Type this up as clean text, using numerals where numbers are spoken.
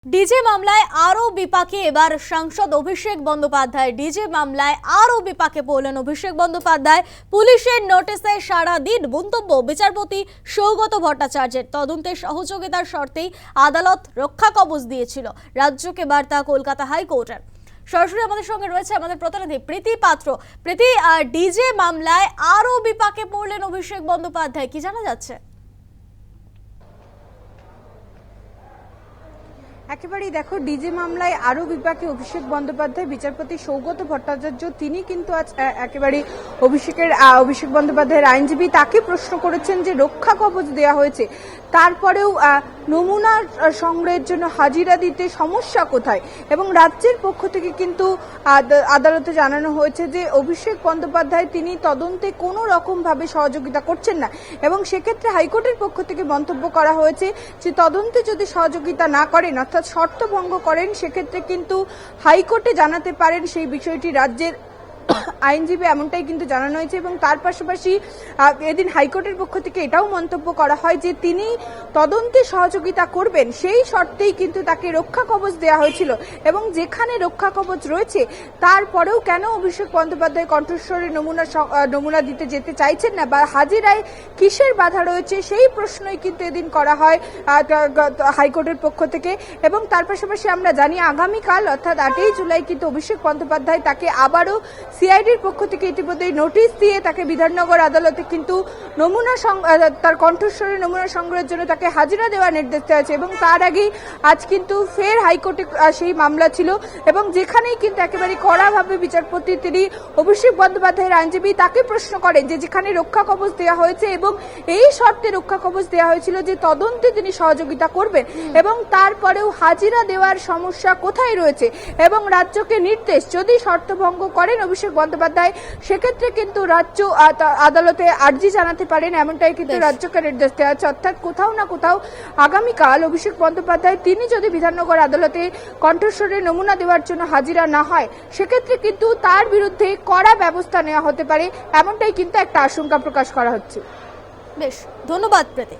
DJ মামলায় আরও বিপাকে এবার সাংসদ অভিষেক বন্দ্যোপাধ্যায়। ডিজে মামলায় আরও বিপাকে পড়লেন অভিষেক বন্দ্যোপাধ্যায়। পুলিশের নোটিশে সাড়া দিন মন্তব্য বিচারপতি সৌগত ভট্টাচার্যের। তদন্তে সহযোগিতার শর্তেই আদালত রক্ষা কবচ দিয়েছিল রাজ্যকে বার্তা কলকাতা হাইকোর্টের। সরাসরি আমাদের সঙ্গে রয়েছে আমাদের প্রতিনিধি প্রীতি পাত্র। প্রীতি, ডিজে মামলায় আরও বিপাকে পড়লেন অভিষেক বন্দ্যোপাধ্যায়, কি জানা যাচ্ছে? একেবারেই দেখো, ডিজে মামলায় আরও বিপাকে অভিষেক বন্দ্যোপাধ্যায়। বিচারপতি সৌগত ভট্টাচার্য তিনি কিন্তু আজ একেবারে অভিষেক বন্দ্যোপাধ্যায়ের আইনজীবী তাকে প্রশ্ন করেছেন যে রক্ষা কবচ দেওয়া হয়েছে, তারপরেও নমুনা সংগ্রহের জন্য হাজিরা দিতে সমস্যা কোথায়। এবং রাজ্যের পক্ষ থেকে কিন্তু আদালতে জানানো হয়েছে যে অভিষেক বন্দ্যোপাধ্যায় তিনি তদন্তে কোনো রকমভাবে সহযোগিতা করছেন না, এবং সেক্ষেত্রে হাইকোর্টের পক্ষ থেকে মন্তব্য করা হয়েছে যে তদন্তে যদি সহযোগিতা না করেন অর্থাৎ শর্ত ভঙ্গ করেন, সেক্ষেত্রে কিন্তু হাইকোর্টে জানাতে পারেন সেই বিষয়টি রাজ্যের আইনজীবী, এমনটাই কিন্তু জানানো হয়েছে। এবং তার পাশাপাশি এদিন হাইকোর্টের পক্ষ থেকে এটাও মন্তব্য করা হয় যে তিনি তদন্তে সহযোগিতা করবেন সেই শর্তেই কিন্তু তাকে রক্ষা কবচ দেওয়া হয়েছিল, এবং যেখানে রক্ষা কবচ রয়েছে তারপরেও কেন অভিষেক বন্দ্যোপাধ্যায় কণ্ঠস্বরে নমুনা দিতে যেতে চাইছেন না, বা হাজিরায় কিসের বাধা রয়েছে সেই প্রশ্নই কিন্তু এদিন করা হয় হাইকোর্টের পক্ষ থেকে। এবং তার পাশাপাশি আমরা জানি আগামীকাল অর্থাৎ 8ই জুলাই কিন্তু অভিষেক বন্দ্যোপাধ্যায় তাকে আবারও সিআইডির পক্ষ থেকে ইতিমধ্যে নোটিশ দিয়ে তাকে বিধাননগর আদালতে কিন্তু তার কণ্ঠস্বরে নমুনা সংগ্রহের জন্য তাকে হাজিরা দেওয়ার নির্দেশ দেওয়া হয়েছে। এবং তার আগেই আজ কিন্তু ফের হাইকোর্টে সেই মামলা ছিল, এবং যেখানেই কিন্তু একেবারে কড়াভাবে বিচারপতি তিনি অভিষেক বন্দ্যোপাধ্যায়ের আইনজীবী তাকে প্রশ্ন করেন যে যেখানে রক্ষা কবচ দেওয়া হয়েছে এবং এই শর্তে রক্ষা কবচ দেওয়া হয়েছিল যে তদন্তে তিনি সহযোগিতা করবেন, এবং তারপরেও হাজিরা দেওয়ার সমস্যা কোথায় রয়েছে, এবং রাজ্যকে নির্দেশ যদি শর্ত ভঙ্গ করেন অভিষেক বন্দ্যোপাধ্যায় সেক্ষেত্রে কিন্তু রাজ্য আদালতে আর্জি জানাতে পারেন, এমনটাই কিন্তু রাজ্যকে নির্দেশ দেওয়া হচ্ছে। অর্থাৎ কোথাও না কোথাও আগামীকাল অভিষেক বন্দ্যোপাধ্যায় তিনি যদি বিধাননগর আদালতে কণ্ঠস্বরে নমুনা দেওয়ার জন্য হাজিরা না হয়, সেক্ষেত্রে কিন্তু তার বিরুদ্ধে কড়া ব্যবস্থা নেওয়া হতে পারে, এমনটাই কিন্তু একটা আশঙ্কা প্রকাশ করা হচ্ছে। বেশ, ধন্যবাদ প্রীতি।